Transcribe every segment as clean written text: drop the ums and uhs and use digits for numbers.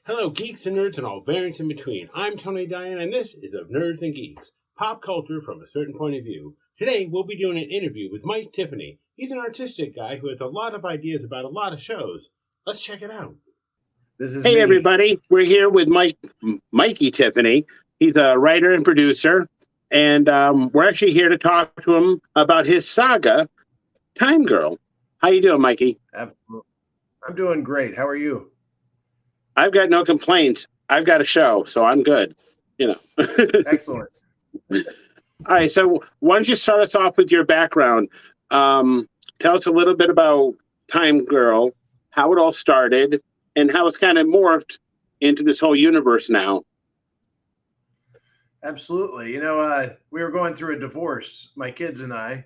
Hello, geeks and nerds and all variants in between. I'm Tony Diane, and this is of Nerds and Geeks, pop culture from a certain point of view. Today, we'll be doing an interview with Mike Tiffany. He's an artistic guy who has a lot of ideas about a lot of shows. Let's check it out. Hey, everybody. We're here with Mikey Tiffany. He's a writer and producer, and we're actually here to talk to him about his saga, Time Girl. How you doing, Mikey? Absolutely. I'm doing great. How are you? I've got no complaints. I've got a show, so I'm good. Excellent. All right. So why don't you start us off with your background? Tell us a little bit about Time Girl, how it all started, and how it's kind of morphed into this whole universe now. Absolutely. We were going through a divorce, my kids and I,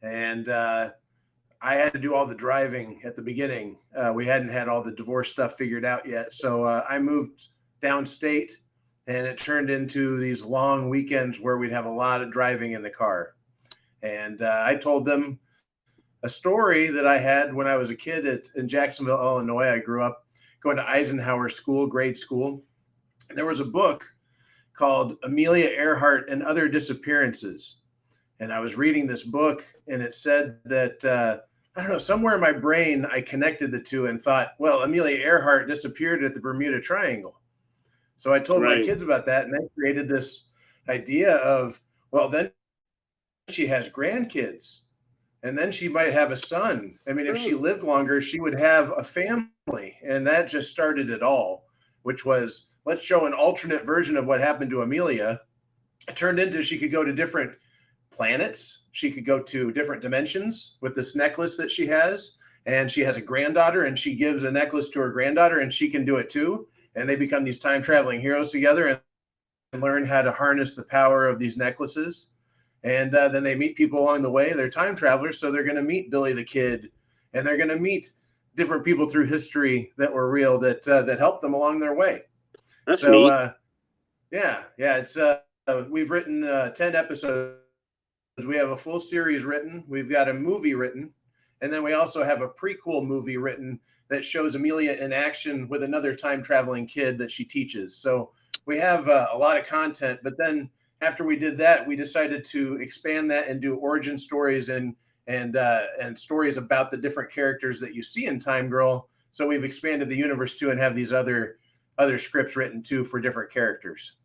and I had to do all the driving at the beginning. We hadn't had all the divorce stuff figured out yet. So I moved downstate, and it turned into these long weekends where we'd have a lot of driving in the car. And I told them a story that I had when I was a kid in Jacksonville, Illinois. I grew up going to Eisenhower School, grade school. And there was a book called Amelia Earhart and Other Disappearances. And I was reading this book, and it said that, I don't know, somewhere in my brain, I connected the two and thought, well, Amelia Earhart disappeared at the Bermuda Triangle. So I told my kids about that, and they created this idea of, well, then she has grandkids, and then she might have a son. I mean, if she lived longer, she would have a family. And that just started it all, which was, let's show an alternate version of what happened to Amelia. It turned into she could go to different planets. She could go to different dimensions with this necklace that she has. And she has a granddaughter, and she gives a necklace to her granddaughter, and she can do it too. And they become these time traveling heroes together and learn how to harness the power of these necklaces. And then they meet people along the way. They're time travelers. So they're going to meet Billy the Kid, and they're going to meet different people through history that were real that helped them along their way. That's neat. It's we've written 10 episodes. We have a full series written. We've got a movie written. And then we also have a prequel movie written that shows Amelia in action with another time traveling kid that she teaches. So we have a lot of content. But then after we did that, we decided to expand that and do origin stories and stories about the different characters that you see in Time Girl. So we've expanded the universe too and have these other scripts written too for different characters.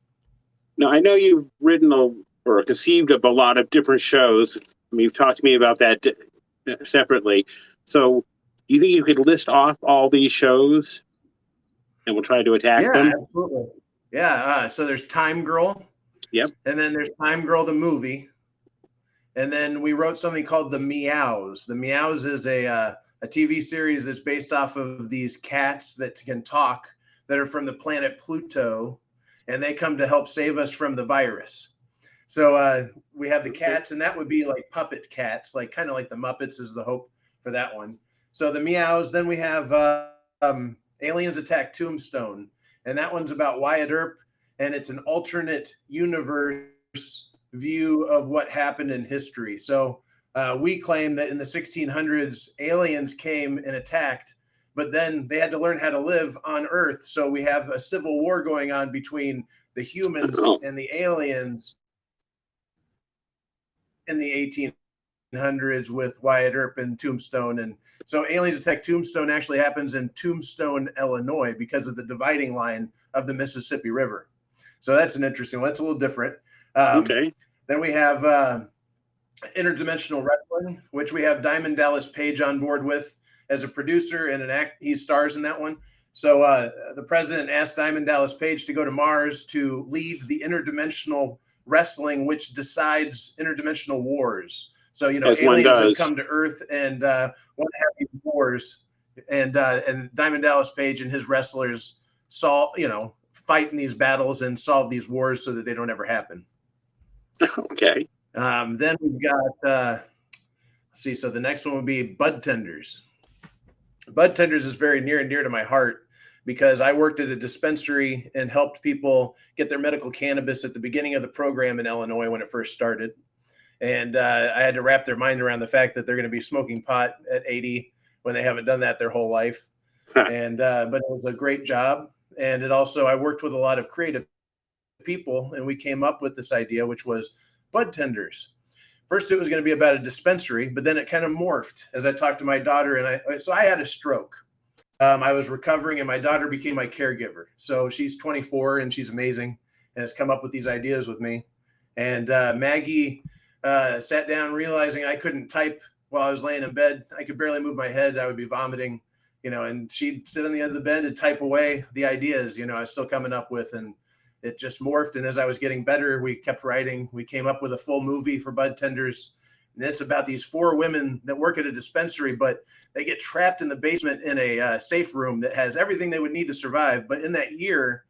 Now, I know you've written or conceived of a lot of different shows. I mean, you've talked to me about that separately. So do you think you could list off all these shows and we'll try to attack them? Yeah, absolutely. Yeah. So there's Time Girl. Yep. And then there's Time Girl, the movie. And then we wrote something called The Meows. The Meows is a TV series that's based off of these cats that can talk that are from the planet Pluto, and they come to help save us from the virus. So we have the cats, and that would be like puppet cats, like kind of like the Muppets is the hope for that one. So the Meows. Then we have Aliens Attack Tombstone, and that one's about Wyatt Earp, and it's an alternate universe view of what happened in history. So we claim that in the 1600s, aliens came and attacked, but then they had to learn how to live on Earth. So we have a civil war going on between the humans and the aliens in the 1800s with Wyatt Earp and Tombstone. And so Aliens Attack Tombstone actually happens in Tombstone, Illinois, because of the dividing line of the Mississippi River. So that's an interesting one. It's a little different. Okay. Then we have Interdimensional Wrestling, which we have Diamond Dallas Page on board with as a producer and an act. He stars in that one. So the president asked Diamond Dallas Page to go to Mars to lead the interdimensional wrestling, which decides interdimensional wars. So, aliens have come to Earth and want to have these wars. And Diamond Dallas Page and his wrestlers fight in these battles and solve these wars so that they don't ever happen. Okay. Then we've got, so the next one would be Bud Tenders. Bud Tenders is very near and dear to my heart because I worked at a dispensary and helped people get their medical cannabis at the beginning of the program in Illinois when it first started. And I had to wrap their mind around the fact that they're going to be smoking pot at 80 when they haven't done that their whole life. But it was a great job. And it also, I worked with a lot of creative people, and we came up with this idea, which was bud tenders. First, it was going to be about a dispensary, but then it kind of morphed as I talked to my daughter. And so I had a stroke. I was recovering, and my daughter became my caregiver. So she's 24 and she's amazing, and has come up with these ideas with me. And Maggie sat down realizing I couldn't type while I was laying in bed. I could barely move my head. I would be vomiting, and she'd sit on the end of the bed and type away the ideas, I was still coming up with, and it just morphed. And as I was getting better, we kept writing. We came up with a full movie for bud tenders. And it's about these 4 women that work at a dispensary, but they get trapped in the basement in a safe room that has everything they would need to survive. But in that year,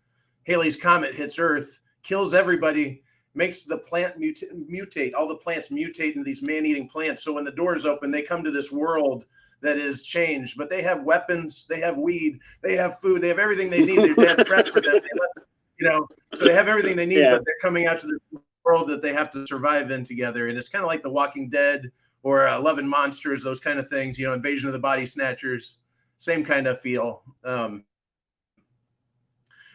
Halley's Comet hits Earth, kills everybody, makes the plant mutate. All the plants mutate into these man-eating plants. So when the doors open, they come to this world that is changed. But they have weapons, they have weed, they have food, they have everything they need. Their dad prepped for them. So they have everything they need, but they're coming out to the world that they have to survive in together. And it's kind of like The Walking Dead or Love and Monsters, those kind of things, Invasion of the Body Snatchers, same kind of feel.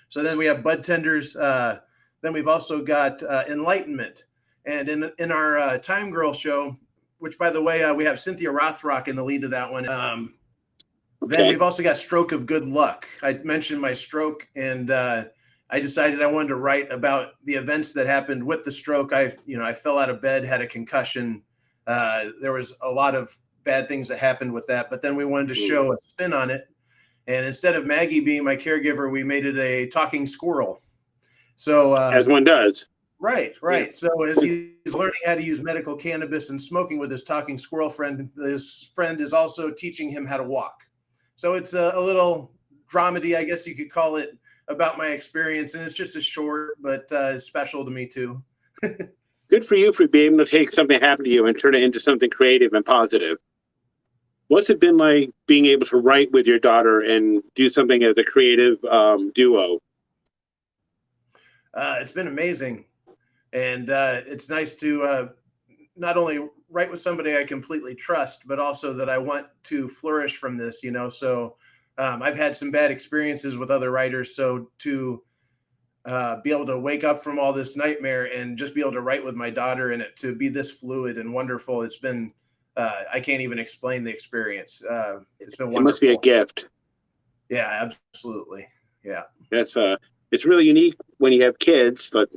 So then we have bud tenders. Then we've also got Enlightenment. And in our Time Girl show, which, by the way, we have Cynthia Rothrock in the lead of that one. Then we've also got Stroke of Good Luck. I mentioned my stroke, and I decided I wanted to write about the events that happened with the stroke. I fell out of bed, had a concussion. There was a lot of bad things that happened with that, but then we wanted to show a spin on it. And instead of Maggie being my caregiver, we made it a talking squirrel. So as one does. Right. Yeah. So as he's learning how to use medical cannabis and smoking with his talking squirrel friend, his friend is also teaching him how to walk. So it's a little dramedy, I guess you could call it, about my experience. And it's just a short, but special to me too. Good for you for being able to take something that happened to you and turn it into something creative and positive. What's it been like being able to write with your daughter and do something as a creative duo? It's been amazing. And it's nice to not only write with somebody I completely trust, but also that I want to flourish from this, So I've had some bad experiences with other writers. So to be able to wake up from all this nightmare and just be able to write with my daughter and it to be this fluid and wonderful, it's been, I can't even explain the experience. It's been wonderful. It must be a gift. Yeah, absolutely. Yeah. That's it's really unique when you have kids, like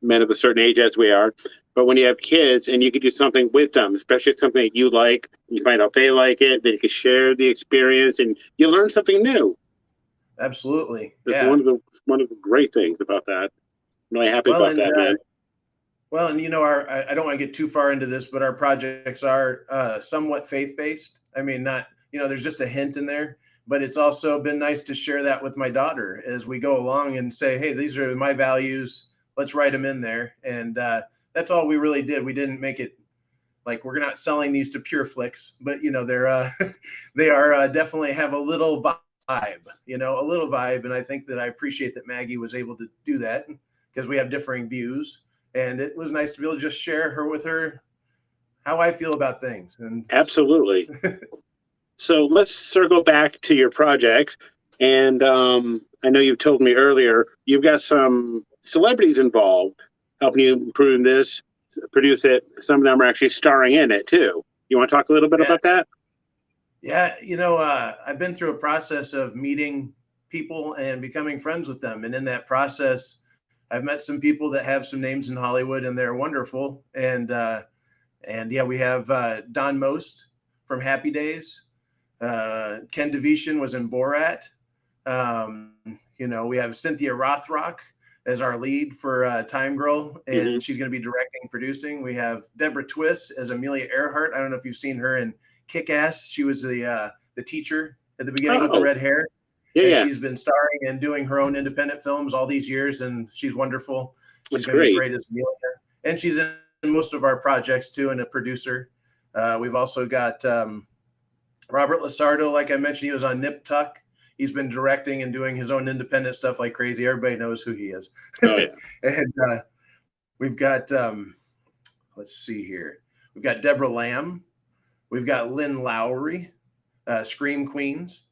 men of a certain age as we are, but when you have kids and you can do something with them, especially something that you like, you find out they like it, then you can share the experience and you learn something new. Absolutely. That's one of the great things about that. I'm really happy about that, man. Well, and I don't want to get too far into this, but our projects are somewhat faith-based. I mean, not, there's just a hint in there, but it's also been nice to share that with my daughter as we go along and say, hey, these are my values. Let's write them in there. And that's all we really did. We didn't make it like we're not selling these to Pure Flicks, but they're they are definitely have a little vibe, a little vibe. And I think that I appreciate that Maggie was able to do that because we have differing views. And it was nice to be able to just share with her how I feel about things. And absolutely. So let's circle back to your projects. And I know you've told me earlier, you've got some celebrities involved helping you improve this, produce it. Some of them are actually starring in it too. You want to talk a little bit about that? Yeah. I've been through a process of meeting people and becoming friends with them. And in that process, I've met some people that have some names in Hollywood and they're wonderful. And we have Don Most from Happy Days. Ken Devishan was in Borat. We have Cynthia Rothrock as our lead for Time Girl, and she's going to be directing, producing. We have Deborah Twiss as Amelia Earhart. I don't know if you've seen her in Kick-Ass. She was the teacher at the beginning with the red hair. Yeah. She's been starring and doing her own independent films all these years, and she's wonderful. She's going to be great as Amelia. And she's in most of our projects too, and a producer. We've also got Robert Lasardo, like I mentioned, he was on Nip Tuck. He's been directing and doing his own independent stuff like crazy. Everybody knows who he is. Oh, yeah. And we've got, let's see here. We've got Deborah Lamb. We've got Lynn Lowry, Scream Queens.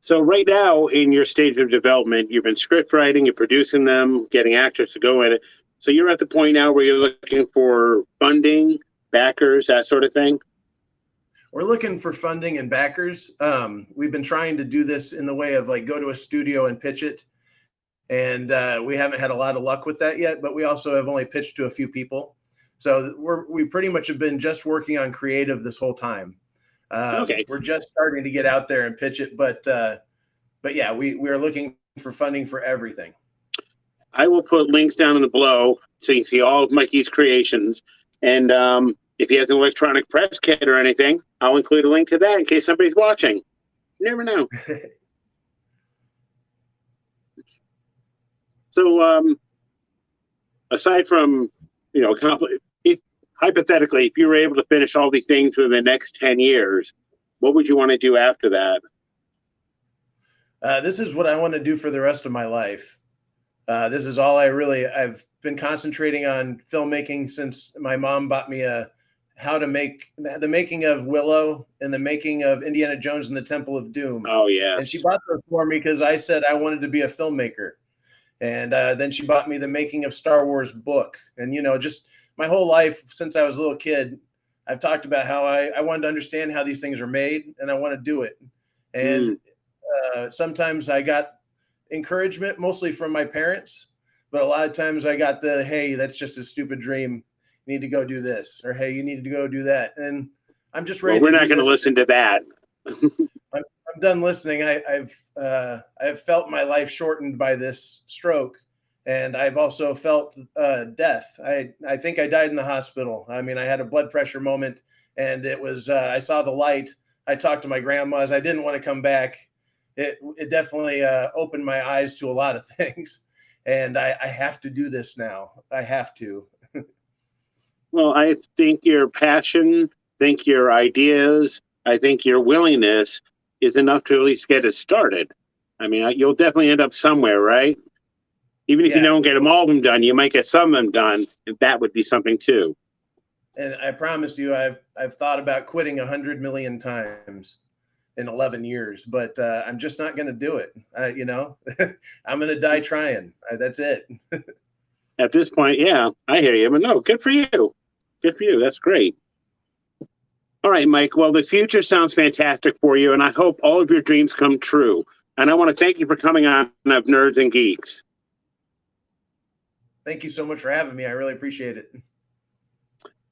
So right now in your stage of development, you've been script writing, you're producing them, getting actors to go in it. So you're at the point now where you're looking for funding, backers, that sort of thing? We're looking for funding and backers. We've been trying to do this in the way of like go to a studio and pitch it. And we haven't had a lot of luck with that yet, but we also have only pitched to a few people. So we pretty much have been just working on creative this whole time. Okay. We're just starting to get out there and pitch it, but yeah, we are looking for funding for everything. I will put links down in the below so you can see all of Mikey's creations. And if he has an electronic press kit or anything, I'll include a link to that in case somebody's watching. You never know. So aside from, hypothetically, if you were able to finish all these things within the next 10 years, what would you want to do after that? This is what I want to do for the rest of my life. This is all I've been concentrating on filmmaking since my mom bought me the making of Willow and the making of Indiana Jones and the Temple of Doom. Oh, yes. And she bought those for me because I said I wanted to be a filmmaker. And then she bought me the making of Star Wars book. And, just my whole life since I was a little kid, I've talked about how I wanted to understand how these things are made and I want to do it. And sometimes I got encouragement, mostly from my parents, but a lot of times I got hey, that's just a stupid dream. You need to go do this, or hey, you need to go do that. And I'm just ready. Well, we're not going to listen to that. I'm done listening. I've felt my life shortened by this stroke, and I've also felt death. I think I died in the hospital. I mean, I had a blood pressure moment, and it was I saw the light. I talked to my grandmas. I didn't want to come back. It definitely opened my eyes to a lot of things, and I have to do this now. I have to. Well, I think your passion, your ideas, I think your willingness is enough to at least get it started. I mean, you'll definitely end up somewhere, right? Even if you don't get all of them done, you might get some of them done, and that would be something too. And I promise you, I've thought about quitting 100 million times in 11 years, but I'm just not going to do it. I'm going to die trying. That's it. At this point, yeah, I hear you. But no, good for you. Good for you. That's great. All right, Mike. Well, the future sounds fantastic for you, and I hope all of your dreams come true. And I want to thank you for coming on of Nerds and Geeks. Thank you so much for having me. I really appreciate it.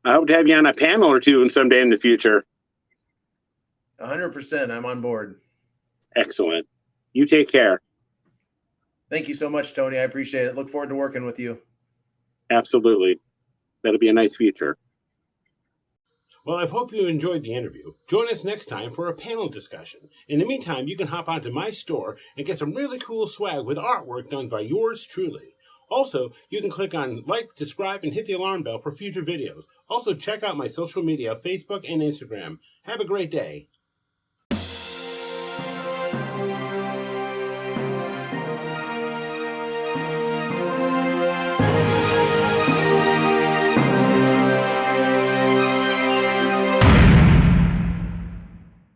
I hope to have you on a panel or two someday in the future. 100%. I'm on board. Excellent. You take care. Thank you so much, Tony. I appreciate it. Look forward to working with you. Absolutely. That'll be a nice future. Well, I hope you enjoyed the interview. Join us next time for a panel discussion. In the meantime, you can hop onto my store and get some really cool swag with artwork done by yours truly. Also, you can click on like, subscribe, and hit the alarm bell for future videos. Also, check out my social media, Facebook and Instagram. Have a great day.